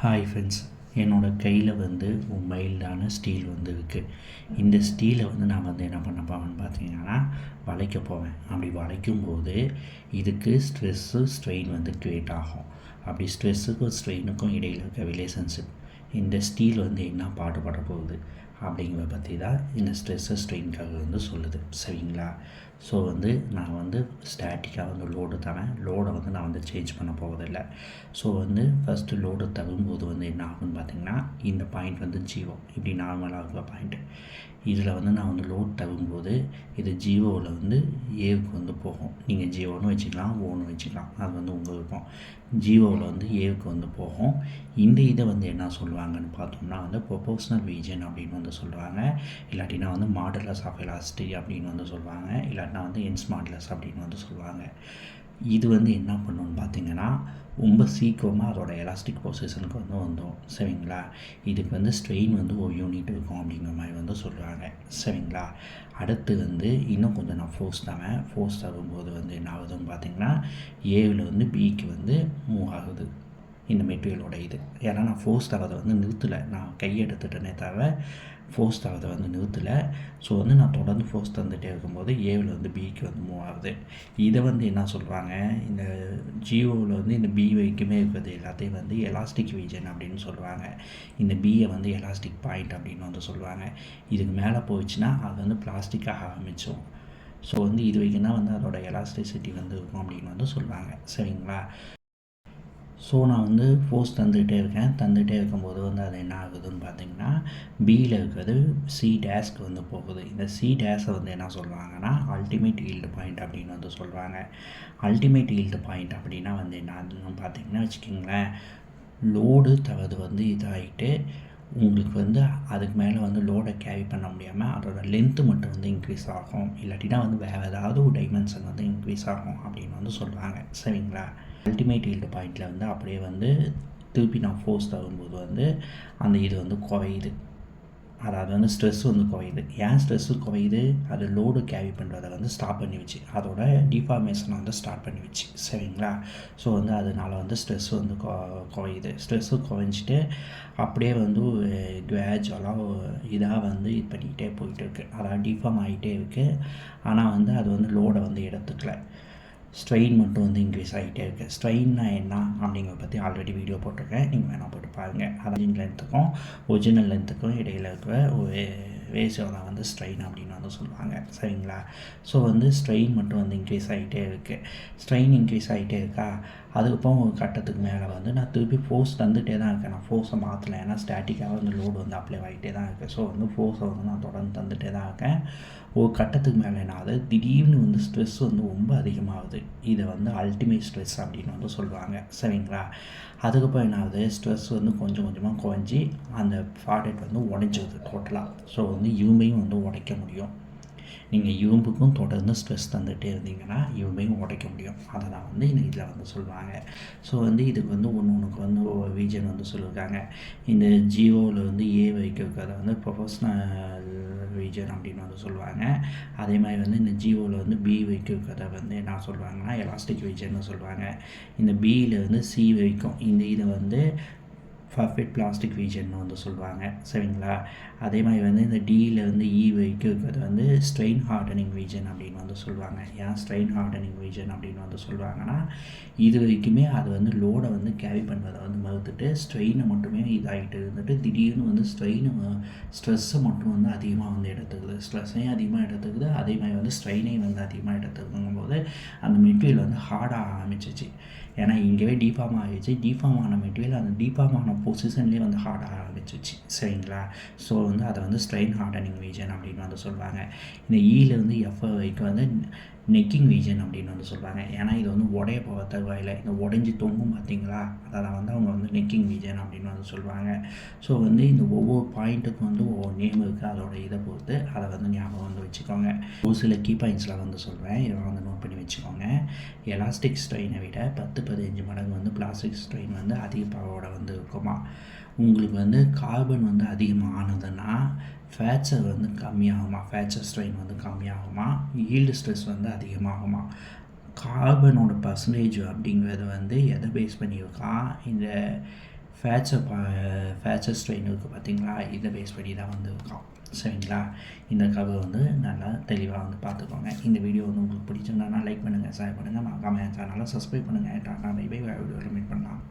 Hi friends, என்னோடய கையில் வந்து ஒரு மைல்டான ஸ்டீல் வந்து இருக்குது. இந்த ஸ்டீலை வந்து நான் வந்து என்ன பண்ண போவேன்னு பார்த்தீங்கன்னா வளைக்க போவேன். அப்படி வளைக்கும்போது இதுக்கு ஸ்ட்ரெயின் வந்து க்ரியேட் ஆகும். அப்படி ஸ்ட்ரெஸ்ஸுக்கும் ஸ்ட்ரெயினுக்கும் இடையில் இருக்க ரிலேஷன்ஷிப் இந்த ஸ்டீல் வந்து என்ன பாடுபட போகுது அப்படிங்கிறத பற்றி தான் இந்த ஸ்ட்ரெயின்காக வந்து சொல்லுது. சரிங்களா? ஸோ வந்து நான் வந்து ஸ்டாட்டிக்காக வந்து லோடு தரேன். லோடை வந்து நான் வந்து சேஞ்ச் பண்ண போவதில்லை. ஸோ வந்து ஃபஸ்ட்டு லோடு தரும்போது வந்து என்ன ஆகுன்னு பார்த்திங்கன்னா, இந்த பாயிண்ட் வந்து 0 இப்படி நார்மலாக இருக்கிற பாயிண்ட்டு. இதில் வந்து நான் வந்து லோட் தரும்போது இது 0வில் வந்து ஏவுக்கு வந்து போகும். நீங்கள் 0ன்னு வச்சுக்கலாம், 1ன்னு வச்சுக்கலாம். அது வந்து உங்கள் விருப்பம். 0வில் வந்து ஏவுக்கு வந்து போகும். இந்த இதை வந்து என்ன சொல்லுவாங்கன்னு பார்த்தோம்னா வந்து ப்ரொபோர்ஷனல் ரீஜன் அப்படின்னு வந்து சொல்லுவாங்க. இல்லாட்டினா வந்து மாடுலஸ் ஆஃப் எலாஸ்டிசிட்டி அப்படின்னு வந்து சொல்லுவாங்க. இல்லாட்டினா வந்து என்ஸ் மாடுலஸ் அப்படின்னு வந்து சொல்லுவாங்க. இது வந்து என்ன பண்ணுன்னு பார்த்தீங்கன்னா, ரொம்ப சீக்கிரமாக அதோடய எலாஸ்டிக் பொசிஷனுக்கு வந்து வந்துடும். சரிங்களா? இதுக்கு வந்து ஸ்ட்ரெயின் வந்து ஒரு யூனிட் இருக்கும் அப்படிங்கிற மாதிரி வந்து சொல்கிறாங்க. சரிங்களா? அடுத்து வந்து இன்னும் கொஞ்சம் நான் ஃபோர்ஸ் தரும்போது வந்து என்ன ஆகுதுன்னு பார்த்தீங்கன்னா, ஏவில் வந்து பிக்கு வந்து மூவ் ஆகுது இந்த மெட்டீரியலோட இது. ஏன்னா நான் ஃபோர்ஸ் தரதை வந்து நிறுத்தலை. நான் கையெடுத்துட்டேனே தவிர ஃபோர்ஸ் தரதை வந்து நிறுத்தலை. ஸோ வந்து நான் தொடர்ந்து ஃபோர்ஸ் தந்துகிட்டே இருக்கும்போது ஏவில் வந்து பிக்கு வந்து மூவ் ஆகுது. இதை வந்து என்ன சொல்கிறாங்க, இந்த ஜியோவில் வந்து இந்த பி வரைக்குமே இருக்கிறது எல்லாத்தையும் வந்து எலாஸ்டிக் ரீஜன் அப்படின்னு சொல்கிறாங்க. இந்த பியை வந்து எலாஸ்டிக் பாயிண்ட் அப்படின்னு வந்து சொல்கிறாங்க. இதுக்கு மேலே போயிடுச்சுன்னா அது வந்து பிளாஸ்டிக்காக ஆரம்பித்தோம். ஸோ வந்து இது வரைக்கும் தான் வந்து அதோட எலாஸ்டிசிட்டி வந்து இருக்கும் அப்படின்னு வந்து சொல்கிறாங்க. சரிங்களா? ஸோ நான் வந்து ஃபோர்ஸ் தந்துகிட்டே இருக்கும்போது வந்து அது என்ன ஆகுதுன்னு பார்த்தீங்கன்னா, பியில் இருக்கிறது சி டேஷ்க்கு வந்து போகுது. இந்த சி டேஷை வந்து என்ன சொல்கிறாங்கன்னா அல்டிமேட் ஈல்டு பாயிண்ட் அப்படின்னு வந்து சொல்கிறாங்க. அல்டிமேட் ஈல்டு பாயிண்ட் அப்படின்னா வந்து என்னன்னு பார்த்தீங்கன்னா வச்சுக்கிங்களேன், லோடு தவது வந்து இதாகிட்டு உங்களுக்கு வந்து அதுக்கு மேலே வந்து லோடை கேரி பண்ண முடியாமல் அதோட லென்த்து மட்டும் வந்து இன்க்ரீஸ் ஆகும். இல்லாட்டினா வந்து வேறு ஏதாவது ஒரு டைமென்ஷன் வந்து இன்க்ரீஸ் ஆகும் அப்படின்னு வந்து சொல்கிறாங்க. சரிங்களா? அல்டிமேட் ஈல்டு பாயிண்டில் வந்து அப்படியே வந்து திருப்பி நான் ஃபோர்ஸ் தரும்போது வந்து அந்த இது வந்து குறையுது. அதாவது வந்து ஸ்ட்ரெஸ் வந்து குறையுது. ஏன் ஸ்ட்ரெஸ்ஸு குறையுது? அது லோடு கேரி பண்ணுறதை வந்து ஸ்டாப் பண்ணி வச்சு, அதோட டிஃபார்மேஷனை வந்து ஸ்டார்ட் பண்ணி வச்சு. சரிங்களா? ஸோ வந்து அதனால் வந்து ஸ்ட்ரெஸ் வந்து குறையுது. ஸ்ட்ரெஸ்ஸு குறைஞ்சிட்டு அப்படியே வந்து கிராஜுவலாக இதாக வந்து இது பண்ணிக்கிட்டே போயிட்டுருக்கு. அதாவது டிஃபார்ம் ஆகிட்டே இருக்குது. ஆனால் வந்து அது வந்து லோடை வந்து எடுத்துக்கல. ஸ்ட்ரெயின் மட்டும் வந்து இன்க்ரீஸ் ஆகிட்டே இருக்குது. ஸ்ட்ரெயின்னா என்ன அப்படிங்கிறத பற்றி ஆல்ரெடி வீடியோ போட்டிருக்கேன். நீங்கள் வேணால் போட்டு பாருங்கள். அதாவது லென்த்துக்கும் ஒரிஜினல் லென்த்துக்கும் இடையில் இருக்கிற ஒரு ரேஷியோ தான் வந்து ஸ்ட்ரெயின் அப்படின்னு வந்து சொல்லுவாங்க. சரிங்களா? ஸோ வந்து ஸ்ட்ரெயின் மட்டும் வந்து இன்க்ரீஸ் ஆகிட்டே இருக்குது. ஸ்ட்ரெயின் இன்க்ரீஸ் ஆகிட்டே இருக்கா, அதுக்கப்புறம் ஒரு கட்டத்துக்கு மேலே வந்து நான் திருப்பி ஃபோர்ஸ் தந்துகிட்டே தான் இருக்கேன். நான் ஃபோர்ஸை மாற்றலை. ஏன்னா ஸ்டாட்டிக்காக வந்து லோடு வந்து அப்ளை ஆகிட்டே தான் இருக்குது. ஸோ வந்து ஃபோர்ஸை வந்து நான் தொடர்ந்து தந்துகிட்டே தான் இருக்கேன். ஒரு கட்டத்துக்கு மேலே என்ன ஆகுது, திடீர்னு வந்து ஸ்ட்ரெஸ் வந்து ரொம்ப அதிகமாகுது. இதை வந்து அல்டிமேட் ஸ்ட்ரெஸ் அப்படின்னு வந்து சொல்லுவாங்க. சரிங்களா? அதுக்கப்புறம் என்ன ஆகுது, ஸ்ட்ரெஸ் வந்து கொஞ்சம் கொஞ்சமாக குறைஞ்சி அந்த ப்ராடக்ட் வந்து உடைஞ்சிருது டோட்டலாக. ஸோ வந்து இரும்பையும் வந்து உடைக்க முடியும். நீங்கள் இரும்புக்கும் தொடர்ந்து ஸ்ட்ரெஸ் தந்துகிட்டே இருந்தீங்கன்னா இரும்பையும் உடைக்க முடியும். அதை தான் வந்து இந்த இதில் வந்து சொல்லுவாங்க. ஸோ வந்து இதுக்கு வந்து ஒன்றுக்கு வந்து ஒரு ரீஜன் வந்து சொல்லியிருக்காங்க. இந்த ஜியோவில் வந்து ஏ வைக்கிறத வந்து ப்ரொஃபஷ்னல் ரீஜன் அப்படின்னு வந்து சொல்லுவாங்க. அதே மாதிரி வந்து இந்த ஜியோவில் வந்து பி வைக்கிறத வந்து என்ன சொல்லுவாங்கன்னா எலாஸ்டிக் ரீஜன்னு சொல்லுவாங்க. இந்த பியில் வந்து சி வைக்கும் இந்த இதை வந்து பர்ஃபெக்ட் பிளாஸ்டிக் ரீஜன்னு வந்து சொல்லுவாங்க. சரிங்களா? அதே மாதிரி வந்து இந்த டியில் வந்து இ வரைக்கும் இருக்கிறது வந்து ஸ்ட்ரெயின் ஹார்டனிங் ரீஜன் அப்படின்னு வந்து சொல்லுவாங்க. ஏன் ஸ்ட்ரெயின் ஹார்டனிங் ரீஜன் அப்படின்னு வந்து சொல்லுவாங்கன்னா, இது வரைக்குமே அது வந்து லோடை வந்து கேரி பண்ணுறதை வந்து மறுத்துட்டு ஸ்ட்ரெயினை மட்டுமே இதாகிட்டு இருந்துட்டு திடீர்னு வந்து ஸ்ட்ரெஸ்ஸை மட்டும் வந்து அதிகமாக வந்து எடுத்துக்குது. ஸ்ட்ரெஸ்ஸையும் அதிகமாக எடுத்துக்குது. அதே மாதிரி வந்து ஸ்ட்ரெயினையும் வந்து அதிகமாக எடுத்துக்குங்கும் போது அந்த மெட்டீரியல் வந்து ஹார்டாக ஆரம்பிச்சிச்சு. ஏன்னா இங்கேவே டிஃபார்ம் ஆகிடுச்சு. டிஃபார்ம் ஆன மெட்டீரியல் அந்த டிஃபார்ம் ஆன பொசிஷன்லேயே வந்து ஹார்டாக ஆரம்பிச்சிச்சு. சரிங்களா? ஸோ வந்து அதை வந்து ஸ்ட்ரெயின் ஹார்டனிங் ரீஜன் அப்படின்னு வந்து சொல்லுவாங்க. இந்த இருந்து எஃப் வரைக்கும் வந்து நெக்கிங் ரீஜன் அப்படின்னு வந்து சொல்லுவாங்க. ஏன்னா இது வந்து உடைய போக தருவாயில் இந்த உடைஞ்சி தொங்கும் பார்த்தீங்களா, அதை வந்து அவங்க வந்து நெக்கிங் ரீஜன் அப்படின்னு வந்து சொல்லுவாங்க. ஸோ வந்து இந்த ஒவ்வொரு பாயிண்ட்டுக்கும் வந்து ஒவ்வொரு நேம் இருக்குது. அதோட இதை பொறுத்து அதை வந்து ஞாபகம் வந்து வச்சுக்கோங்க. ஒரு சில கீ பாயிண்ட்ஸில் வந்து சொல்கிறேன், இதை வந்து நோட் பண்ணி வச்சுக்கோங்க. எலாஸ்டிக் ஸ்ட்ரெயினை விட 10-15 மடங்கு வந்து பிளாஸ்டிக் ஸ்ட்ரெயின் வந்து அதிக பவரோட வந்து இருக்குமா. உங்களுக்கு வந்து கார்பன் வந்து அதிகமானதுன்னா ஃப்ராக்சர் வந்து கம்மியாகுமா, ஃப்ராக்சர் ஸ்ட்ரெயின் வந்து கம்மியாகுமா, ஈல்டு ஸ்ட்ரெஸ் வந்து அதிகமாகுமா. கார்பனோட பர்சன்டேஜ் அப்படிங்கிறது வந்து எதை பேஸ் பண்ணியிருக்கா, இந்த ஃபேச்சர் ஸ்ட்ரெயின் இருக்குது பார்த்தீங்களா, இதை பேஸ் பண்ணி தான் வந்து இருக்கும். சரிங்களா, இந்த கர்வை வந்து நல்லா தெளிவாக வந்து பார்த்துக்கோங்க. இந்த வீடியோ வந்து உங்களுக்கு பிடிச்சிருந்தா லைக் பண்ணுங்கள், ஷேர் பண்ணுங்கள், மறக்காம என் சேனலை சப்ஸ்கிரைப் பண்ணுங்கள். டாடா பை பை, வேறு வீடியோவில் மீட் பண்ணலாம்.